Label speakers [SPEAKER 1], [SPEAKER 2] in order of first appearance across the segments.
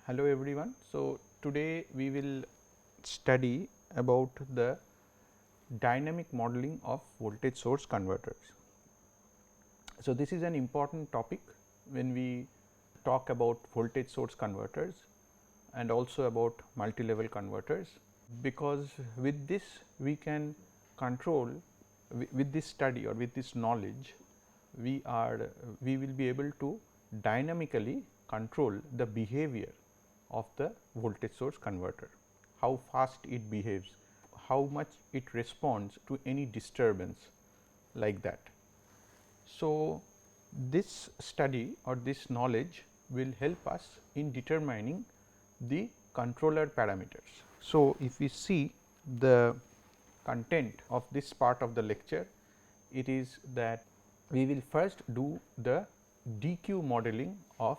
[SPEAKER 1] Hello everyone. So, today we will study about the dynamic modeling of voltage source converters. So, this is an important topic when we talk about voltage source converters and also about multi-level converters, because with this we can control, with this study or with this knowledge we will be able to dynamically control the behavior of the voltage source converter, how fast it behaves, how much it responds to any disturbance like that. So, this study or this knowledge will help us in determining the controller parameters. So, if we see the content of this part of the lecture, it is that we will first do the DQ modeling of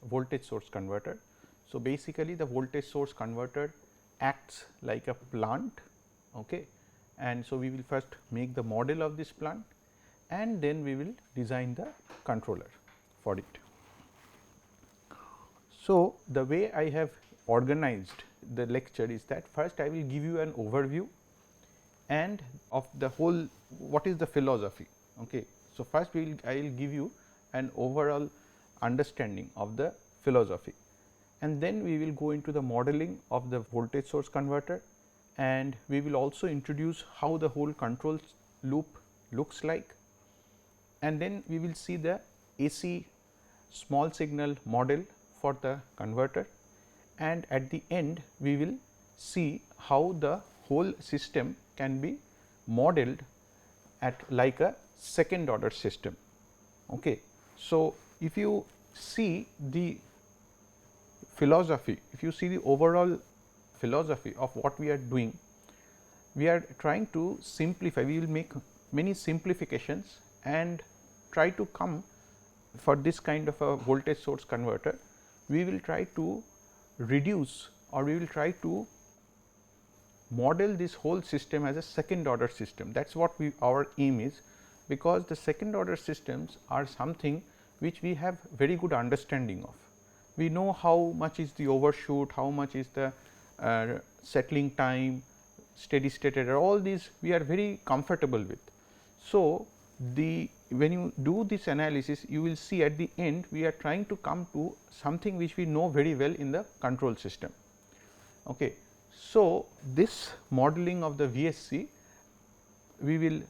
[SPEAKER 1] voltage source converter. So, basically the voltage source converter acts like a plant, okay, and so we will first make the model of this plant and then we will design the controller for it. So, the way I have organized the lecture is that first I will give you an overview and of the whole what is the philosophy. Okay. So, first I will give you an overall understanding of the philosophy, and then we will go into the modeling of the voltage source converter, and we will also introduce how the whole control loop looks like, and then we will see the AC small signal model for the converter, and at the end we will see how the whole system can be modeled at like a second order system. Okay. So, if you see the philosophy, if you see the overall philosophy of what we are doing, we are trying to simplify, we will make many simplifications and try to come for this kind of a voltage source converter, we will try to reduce or we will try to model this whole system as a second order system. That is what our aim is, because the second order systems are something which we have very good understanding of. We know how much is the overshoot, how much is the settling time, steady state error, all these we are very comfortable with. So, when you do this analysis, you will see at the end we are trying to come to something which we know very well in the control system. Okay. So, this modeling of the VSC, we will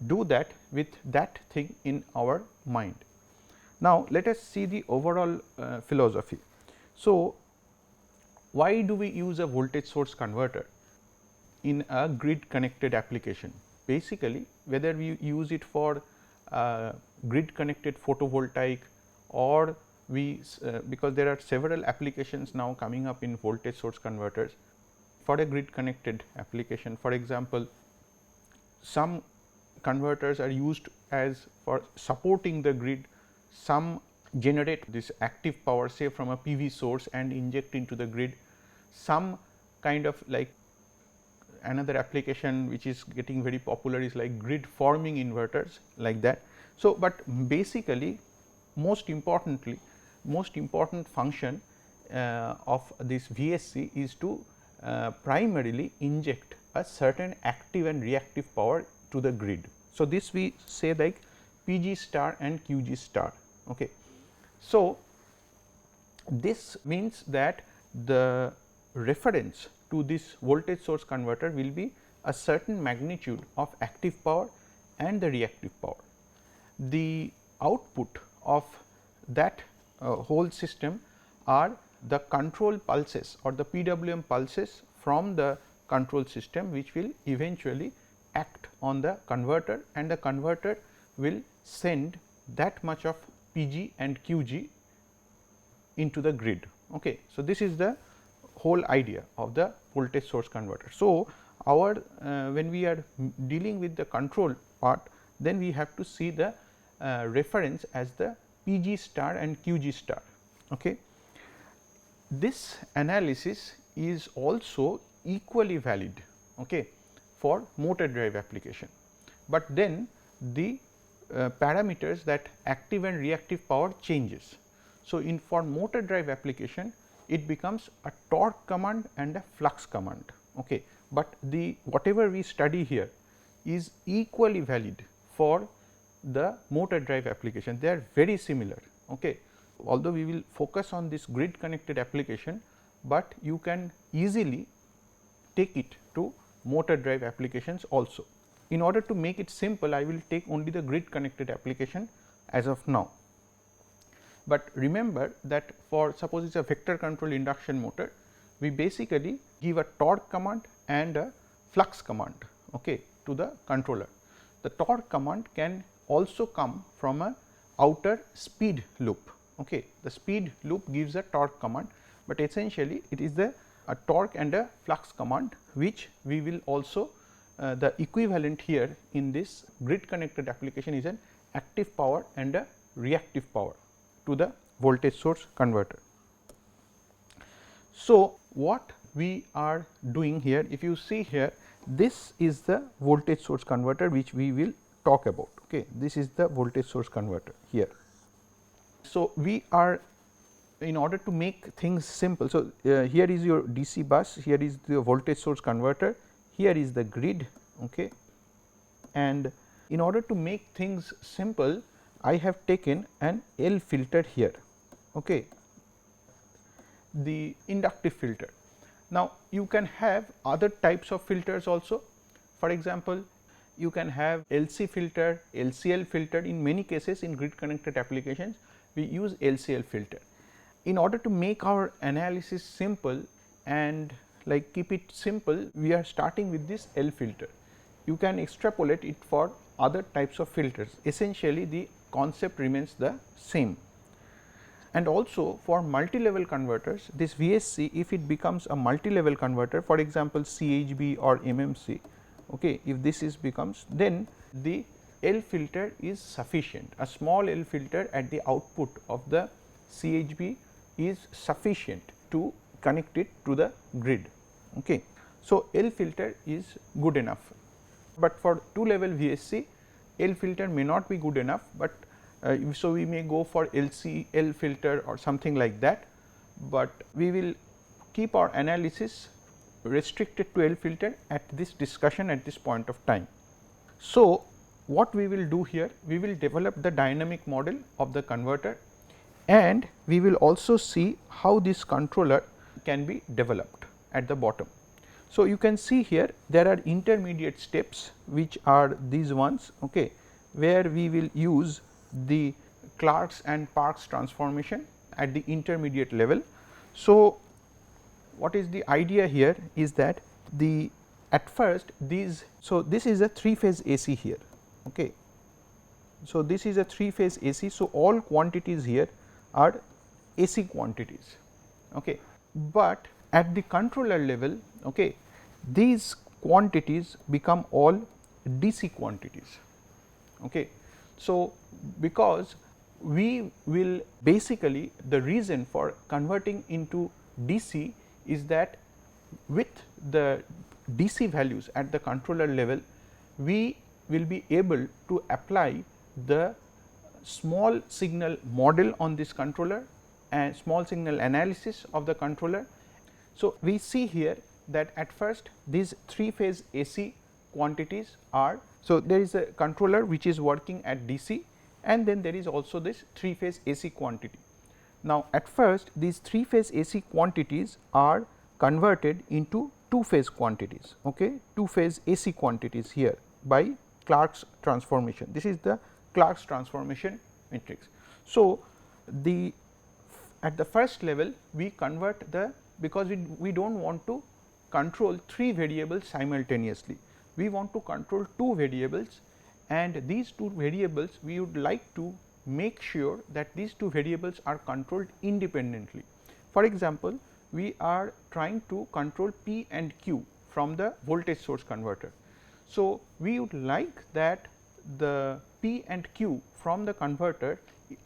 [SPEAKER 1] do that with that thing in our mind. Now, let us see the overall philosophy. So, why do we use a voltage source converter in a grid connected application? Basically, whether we use it for grid connected photovoltaic, or because there are several applications now coming up in voltage source converters for a grid connected application. For example, some converters are used as for supporting the grid, some generate this active power say from a PV source and inject into the grid, some kind of like another application which is getting very popular is like grid forming inverters like that. So, but basically most important function of this VSC is to primarily inject a certain active and reactive power to the grid. So, this we say like PG star and QG star. Okay. So, this means that the reference to this voltage source converter will be a certain magnitude of active power and the reactive power. The output of that whole system are the control pulses or the PWM pulses from the control system, which will eventually act on the converter, and the converter will send that much of PG and QG into the grid. Okay. So, this is the whole idea of the voltage source converter. So, our when we are dealing with the control part, then we have to see the reference as the PG star and QG star. Okay. This analysis is also equally valid, okay, for motor drive application, but then the parameters, that active and reactive power changes. So, in for motor drive application, it becomes a torque command and a flux command. Okay. But the whatever we study here is equally valid for the motor drive application, they are very similar. Okay. Although we will focus on this grid connected application, but you can easily take it to motor drive applications also. In order to make it simple, I will take only the grid connected application as of now. But remember that for suppose it is a vector control induction motor, we basically give a torque command and a flux command, okay, to the controller. The torque command can also come from a outer speed loop. Okay. The speed loop gives a torque command, but essentially it is a torque and a flux command, which we will also the equivalent here in this grid connected application is an active power and a reactive power to the voltage source converter. So, what we are doing here, if you see here, this is the voltage source converter which we will talk about. Okay. This is the voltage source converter here. So, we are in order to make things simple. So, here is your DC bus, here is the voltage source converter, here is the grid, okay. And in order to make things simple, I have taken an L filter here, okay, the inductive filter. Now, you can have other types of filters also. For example, you can have LC filter, LCL filter. In many cases in grid connected applications, we use LCL filter. In order to make our analysis simple and like keep it simple, we are starting with this L filter. You can extrapolate it for other types of filters. Essentially, the concept remains the same. And also for multi-level converters, this VSC, if it becomes a multi-level converter, for example, CHB or MMC, okay, if this is becomes, then the L filter is sufficient. A small L filter at the output of the CHB is sufficient to connect it to the grid. Okay. So, L filter is good enough, but for 2 level VSC, L filter may not be good enough, but so we may go for LCL filter or something like that, but we will keep our analysis restricted to L filter at this discussion at this point of time. So, what we will do here, we will develop the dynamic model of the converter, and we will also see how this controller can be developed at the bottom. So, you can see here there are intermediate steps which are these ones, okay, where we will use the Clark's and Park's transformation at the intermediate level. So, what is the idea here is that the at first these, so this is a 3-phase AC here, okay. So, this is a 3-phase AC. So, all quantities here are AC quantities, okay. But at the controller level, okay, these quantities become all DC quantities, okay. So, because we will basically, the reason for converting into DC is that with the DC values at the controller level, we will be able to apply the small signal model on this controller and small signal analysis of the controller. So, we see here that at first these 3-phase AC quantities are, so there is a controller which is working at DC, and then there is also this 3-phase AC quantity. Now, at first these 3-phase AC quantities are converted into 2-phase quantities, okay, 2-phase AC quantities here by Clark's transformation. This is the Clark's transformation matrix. So, the at the first level we convert the, because we do not want to control 3 variables simultaneously, we want to control 2 variables, and these 2 variables we would like to make sure that these 2 variables are controlled independently. For example, we are trying to control P and Q from the voltage source converter. So, we would like that the P and Q from the converter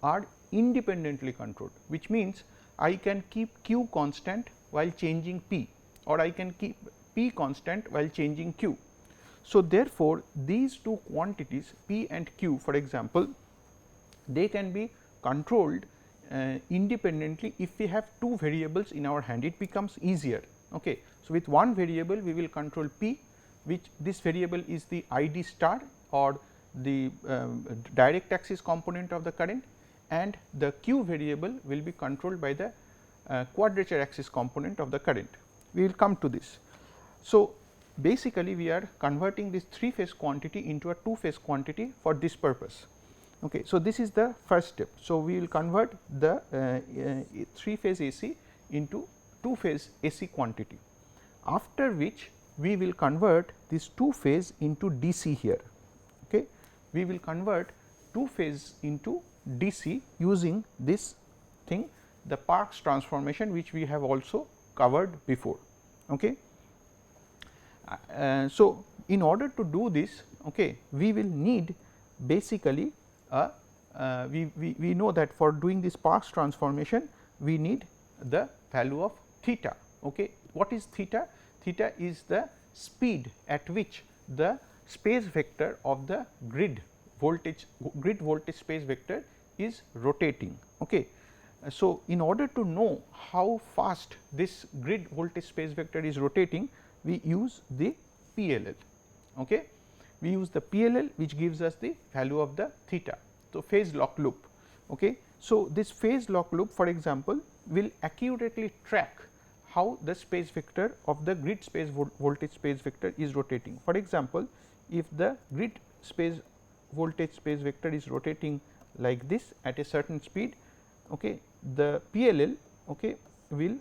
[SPEAKER 1] are independently controlled, which means I can keep Q constant while changing P, or I can keep P constant while changing Q. So, therefore, these 2 quantities P and Q, for example, they can be controlled independently. If we have two variables in our hand, it becomes easier. Okay. So, with one variable we will control P, which this variable is the ID star or the direct axis component of the current, and the Q variable will be controlled by the quadrature axis component of the current. We will come to this. So, basically we are converting this 3-phase quantity into a 2-phase quantity for this purpose. Okay. So, this is the first step. So, we will convert the 3-phase AC into 2-phase AC quantity, after which we will convert this 2-phase into DC here. Okay. We will convert 2-phase into DC using this thing, the Parkes transformation, which we have also covered before. Okay. So, in order to do this, okay, we will need basically we know that for doing this Parkes transformation we need the value of theta. Okay. What is theta? Theta is the speed at which the space vector of the grid voltage space vector is rotating. Okay. So, in order to know how fast this grid voltage space vector is rotating, we use the PLL. Okay. We use the PLL, which gives us the value of the theta. So, phase lock loop. Okay. So, this phase lock loop, for example, will accurately track how the space vector of the grid space voltage space vector is rotating. For example, if the grid space voltage space vector is rotating like this at a certain speed, okay, the PLL, okay, will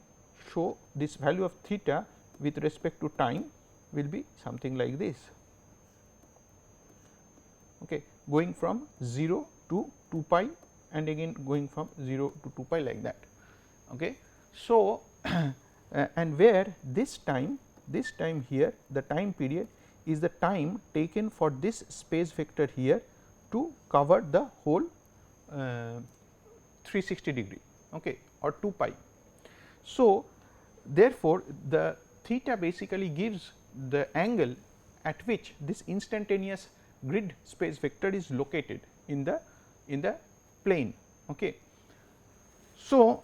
[SPEAKER 1] show this value of theta with respect to time will be something like this, okay, going from 0 to 2 pi and again going from 0 to 2 pi like that. Okay. So, and where this time here, the time period is the time taken for this space vector here to cover the whole 360 degree, okay, or 2 pi. So, therefore, the theta basically gives the angle at which this instantaneous grid space vector is located in the plane. Okay. So,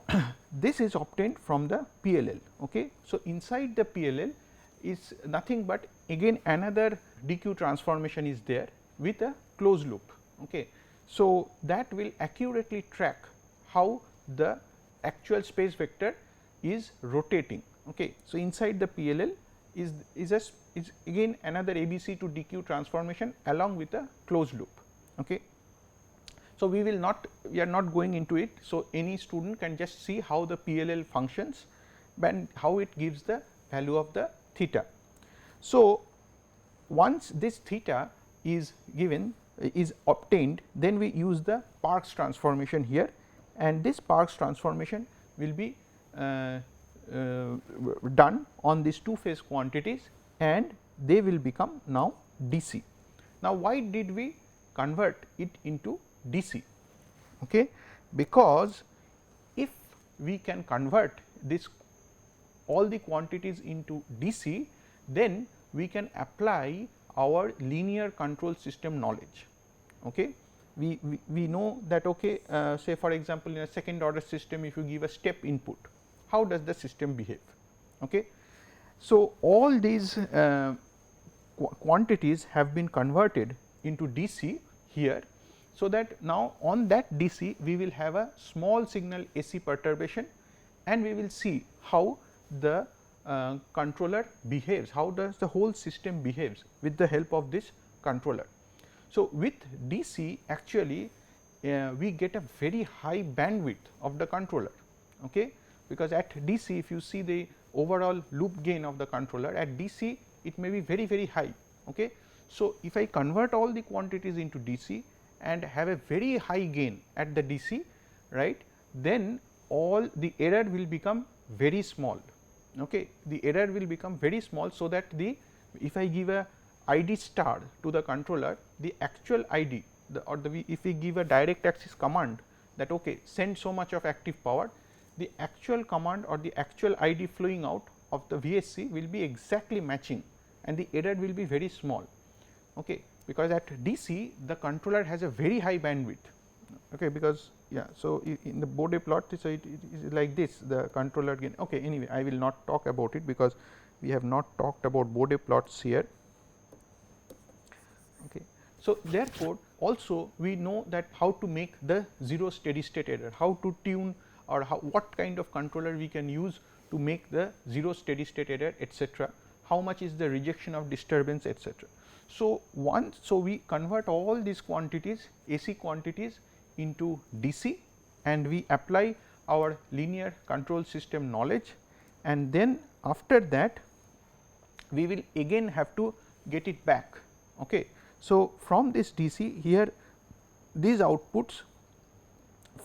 [SPEAKER 1] this is obtained from the PLL. Okay. So, inside the PLL is nothing but again another DQ transformation is there with a closed loop. Okay. So, that will accurately track how the actual space vector is rotating. Okay. So, inside the PLL is again another ABC to DQ transformation along with a closed loop. Okay. So, we are not going into it. So, any student can just see how the PLL functions and how it gives the value of the theta. So, once this theta is given is obtained, then we use the Parkes transformation here, and this Parkes transformation will be done on these 2 phase quantities and they will become now DC. Now, why did we convert it into DC? Okay. Because if we can convert this all the quantities into DC, then we can apply our linear control system knowledge. Okay. We know that, okay, say for example, in a second order system, if you give a step input, how does the system behave? Okay. So, all these quantities have been converted into DC here. So, that now on that DC we will have a small signal AC perturbation and we will see how the controller behaves, how does the whole system behaves with the help of this controller. So, with DC actually we get a very high bandwidth of the controller, okay, because at DC if you see the overall loop gain of the controller at DC it may be very high. Okay. So, if I convert all the quantities into DC and have a very high gain at the DC, right, then all the error will become very small. Okay. The error will become very small. So, that the if I give a ID star to the controller, the actual ID if we give a direct axis command that, okay, send so much of active power, the actual command or the actual ID flowing out of the VSC will be exactly matching and the error will be very small. Okay. Because at DC the controller has a very high bandwidth. okay, because yeah. So, in the Bode plot, so it is like this, the controller gain. Okay, anyway, I will not talk about it because we have not talked about Bode plots here. Okay. So, therefore, also we know that how to make the 0 steady state error, how to tune, or what kind of controller we can use to make the 0 steady state error, etc., how much is the rejection of disturbance, etc. So, so we convert all these quantities, AC quantities, into DC, and we apply our linear control system knowledge, and then after that we will again have to get it back. Okay. So, from this DC here, these outputs,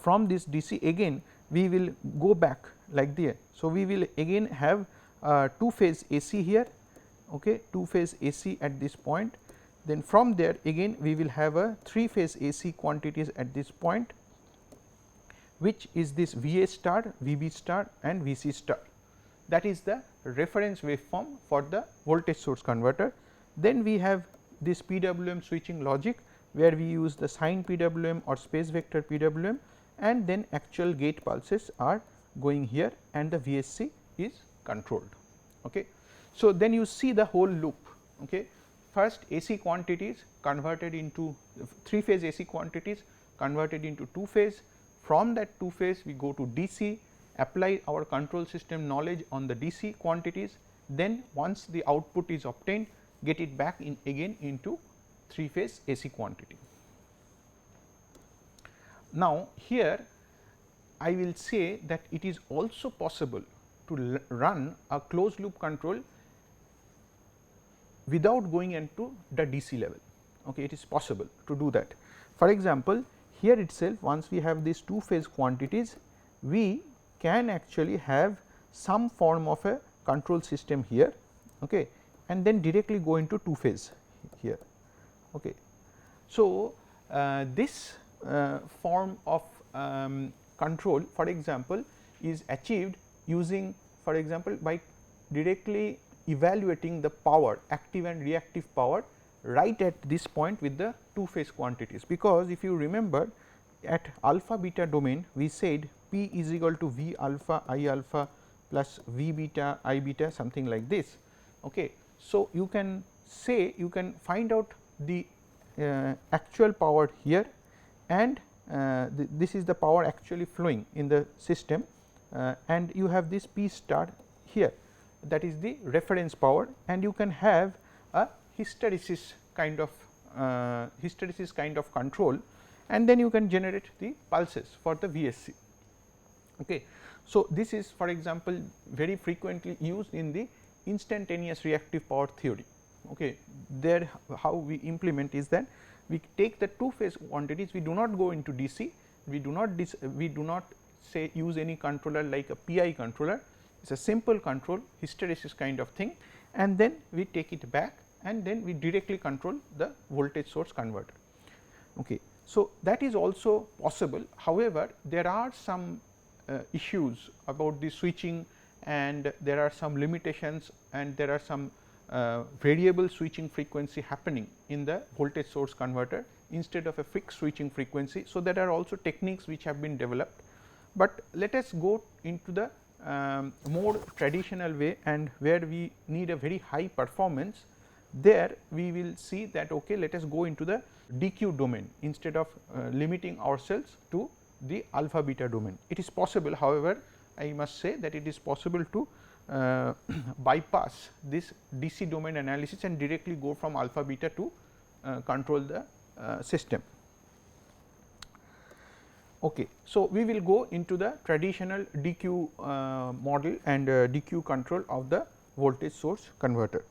[SPEAKER 1] from this DC again we will go back like there. So, we will again have 2 phase AC here, okay, 2 phase AC at this point. Then from there again we will have a 3 phase AC quantities at this point, which is this VA star, VB star and VC star. That is the reference waveform for the voltage source converter. Then we have this PWM switching logic, where we use the sign PWM or space vector PWM, and then actual gate pulses are going here and the VSC is controlled. Okay. So, then you see the whole loop. Okay. First AC quantities converted into 3 phase AC quantities converted into 2 phase. From that 2 phase we go to DC, apply our control system knowledge on the DC quantities, then once the output is obtained, get it back in again into 3 phase AC quantity. Now, here I will say that it is also possible to run a closed loop control without going into the DC level. Okay, it is possible to do that. For example, here itself, once we have these 2 phase quantities, we can actually have some form of a control system here, okay, and then directly go into 2 phase here. Okay. So, this form of control, for example, is achieved using, for example, by directly evaluating the power, active and reactive power, right at this point with the 2 phase quantities. Because if you remember, at alpha beta domain we said P is equal to V alpha I alpha plus V beta I beta, something like this. Okay. So, you can say, you can find out the actual power here, and this is the power actually flowing in the system, and you have this P star here, that is the reference power, and you can have a hysteresis kind of control, and then you can generate the pulses for the VSC. Okay. So, this is, for example, very frequently used in the instantaneous reactive power theory. Okay. There how we implement is that we take the 2 phase quantities, we do not go into DC, we do not say use any controller like a PI controller, it is a simple control, hysteresis kind of thing, and then we take it back and then we directly control the voltage source converter. Okay. So, that is also possible. However, there are some issues about the switching, and there are some limitations, and there are some variable switching frequency happening in the voltage source converter instead of a fixed switching frequency. So, there are also techniques which have been developed, but let us go into the more traditional way, and where we need a very high performance. There we will see that, okay, let us go into the DQ domain instead of limiting ourselves to the alpha beta domain. It is possible, however, I must say that it is possible to bypass this DC domain analysis and directly go from alpha beta to control the system. Okay. So, we will go into the traditional DQ model and DQ control of the voltage source converter.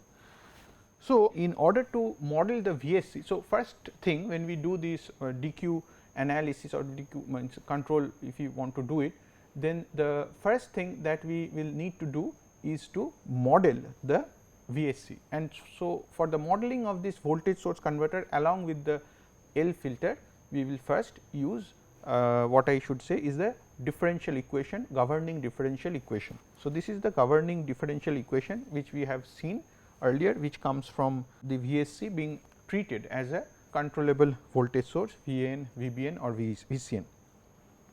[SPEAKER 1] So, in order to model the VSC, so first thing when we do this DQ analysis or DQ means control, if you want to do it, then the first thing that we will need to do is to model the VSC. And so, for the modeling of this voltage source converter along with the L filter, we will first use what I should say is the differential equation, governing differential equation. So, this is the governing differential equation which we have seen earlier, which comes from the VSC being treated as a controllable voltage source VAN, VBN or VCN.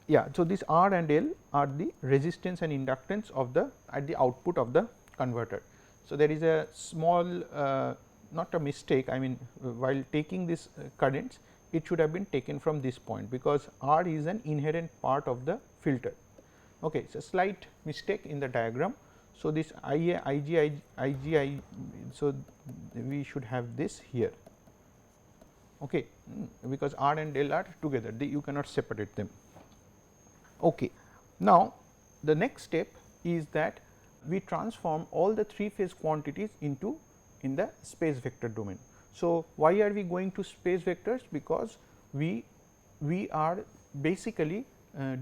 [SPEAKER 1] Yeah, so this R and L are the resistance and inductance of the at the output of the converter. So, there is a small not a mistake, I mean while taking this currents, it should have been taken from this point, because R is an inherent part of the filter. Okay, it is a slight mistake in the diagram. So, this IA, IG, so we should have this here, okay, because R and L are together, you cannot separate them. Okay. Now, the next step is that we transform all the 3 phase quantities into in the space vector domain. So, why are we going to space vectors? Because we are basically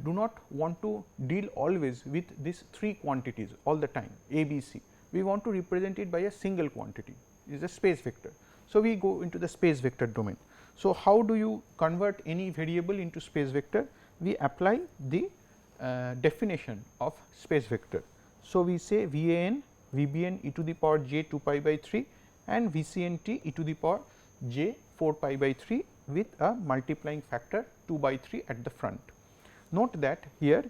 [SPEAKER 1] do not want to deal always with these 3 quantities all the time A, B, C. We want to represent it by a single quantity, is a space vector. So, we go into the space vector domain. So, how do you convert any variable into space vector? We apply the definition of space vector. So, we say VAN, VBN e to the power j 2 pi by 3 and VCNT e to the power j 4 pi by 3 with a multiplying factor 2 by 3 at the front. Note that here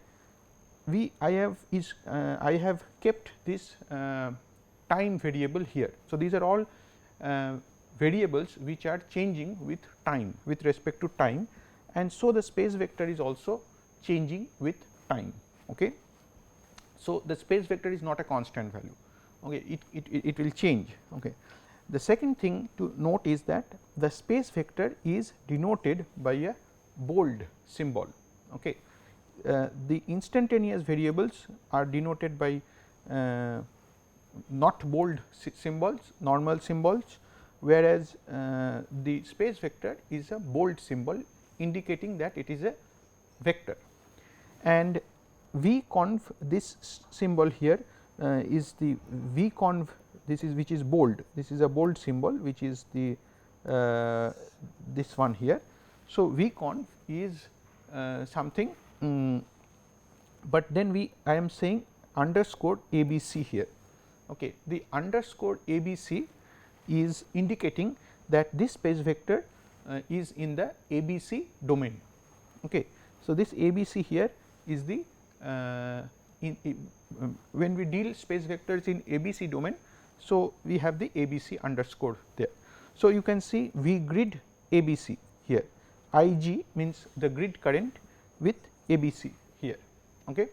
[SPEAKER 1] I have kept this time variable here. So, these are all variables which are changing with time, with respect to time, and so the space vector is also changing with time. Okay. So, the space vector is not a constant value, okay. It will change. Okay. The second thing to note is that the space vector is denoted by a bold symbol. Okay. The instantaneous variables are denoted by not bold symbols, normal symbols, whereas the space vector is a bold symbol indicating that it is a vector. And VConv, this symbol here is the VConv, this is which is bold, this is a bold symbol which is the this one here. So, VConv is something, but then I am saying underscore ABC here. Okay. The underscore ABC is indicating that this space vector is in the ABC domain. Okay. So, this ABC here is the when we deal space vectors in ABC domain. So, we have the ABC underscore there. So, you can see V grid ABC here, IG means the grid current with ABC here. Okay.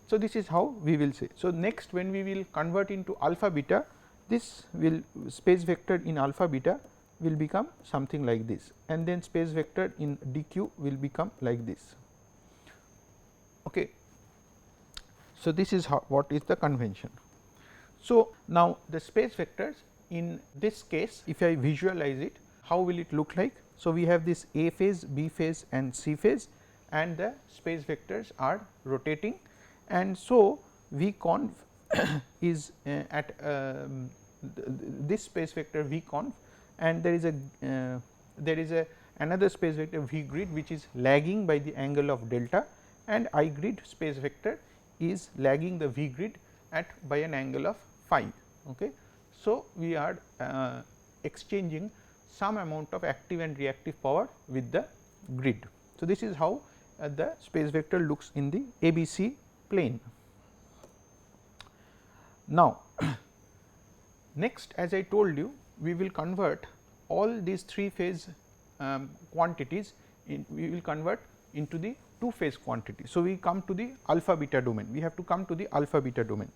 [SPEAKER 1] So, this is how we will say. So, next when we will convert into alpha beta, this will space vector in alpha beta will become something like this, and then space vector in dq will become like this. Okay. So, this is how what is the convention. So, now the space vectors in this case, if I visualize it, how will it look like? So, we have this A phase, B phase and C phase, and the space vectors are rotating, and so VConv is at this space vector VConv, and there is a another space vector V grid which is lagging by the angle of delta, and I grid space vector is lagging the V grid at by an angle of phi. Okay. So, we are exchanging some amount of active and reactive power with the grid. So, this is how the space vector looks in the ABC plane. Now, next, as I told you, we will convert all these 3 phase quantities we will convert into the 2 phase quantity. So, we come to the alpha beta domain, we have to come to the alpha beta domain.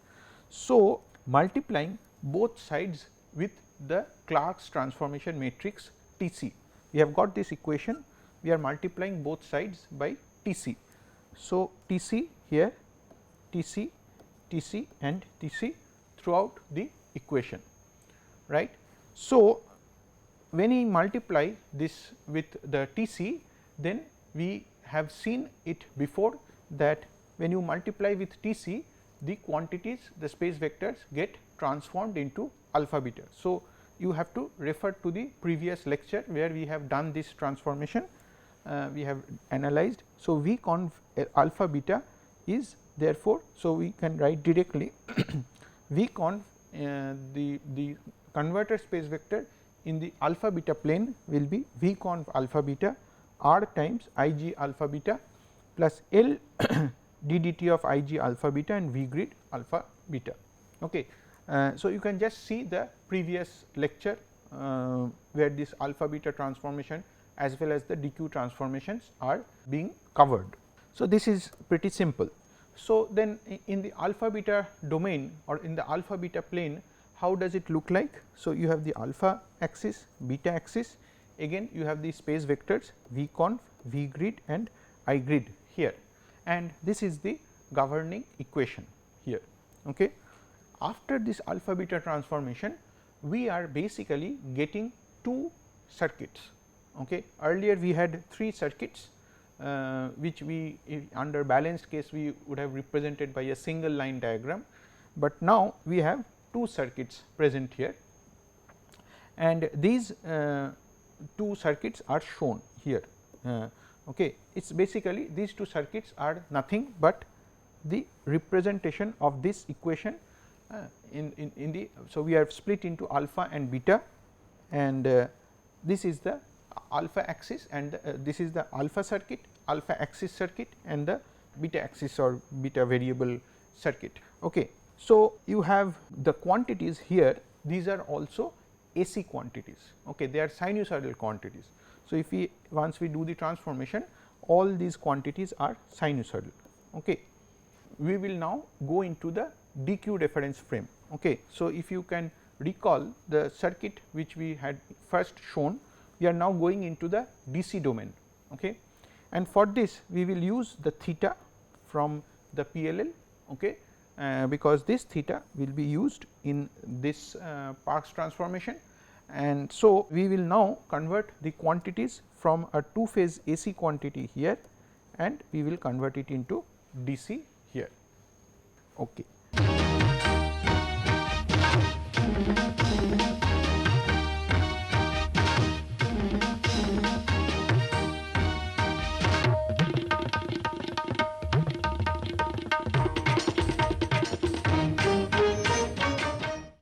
[SPEAKER 1] So, multiplying both sides with the Clark's transformation matrix T c, we have got this equation, we are multiplying both sides by T c. So, T c here, T c, T c and T c throughout the equation, right. So, when we multiply this with the T c, then we have seen it before that when you multiply with T c, the quantities, the space vectors get transformed into alpha beta. So, you have to refer to the previous lecture where we have done this transformation, we have analyzed. So, VConv alpha beta is therefore, so we can write directly VConv the converter space vector in the alpha beta plane will be V conv alpha beta r times I g alpha beta plus L d dt of I g alpha beta and V grid alpha beta. Okay. So, you can just see the previous lecture where this alpha beta transformation as well as the dq transformations are being covered. So, this is pretty simple. So, then in the alpha beta domain or in the alpha beta plane, how does it look like? So, you have the alpha axis, beta axis, again you have the space vectors V conv, V grid and I grid here, and this is the governing equation here. Okay. After this alpha beta transformation, we are basically getting 2 circuits. Okay. Earlier we had 3 circuits, which we under balanced case we would have represented by a single line diagram, but now we have 2 circuits present here, and these 2 circuits are shown here. Okay. It is basically these 2 circuits are nothing but the representation of this equation in the. So, we are split into alpha and beta, and this is the alpha axis and this is the alpha circuit, alpha axis circuit and the beta axis or beta variable circuit. Okay. So, you have the quantities here, these are also AC quantities, okay. They are sinusoidal quantities. So, if we once we do the transformation, all these quantities are sinusoidal. Okay. We will now go into the dq reference frame. Okay. So, if you can recall the circuit which we had first shown, we are now going into the DC domain. Okay. And for this we will use the theta from the PLL, okay, because this theta will be used in this Parkes transformation. And so, we will now convert the quantities from a 2 phase AC quantity here and we will convert it into DC here. Okay.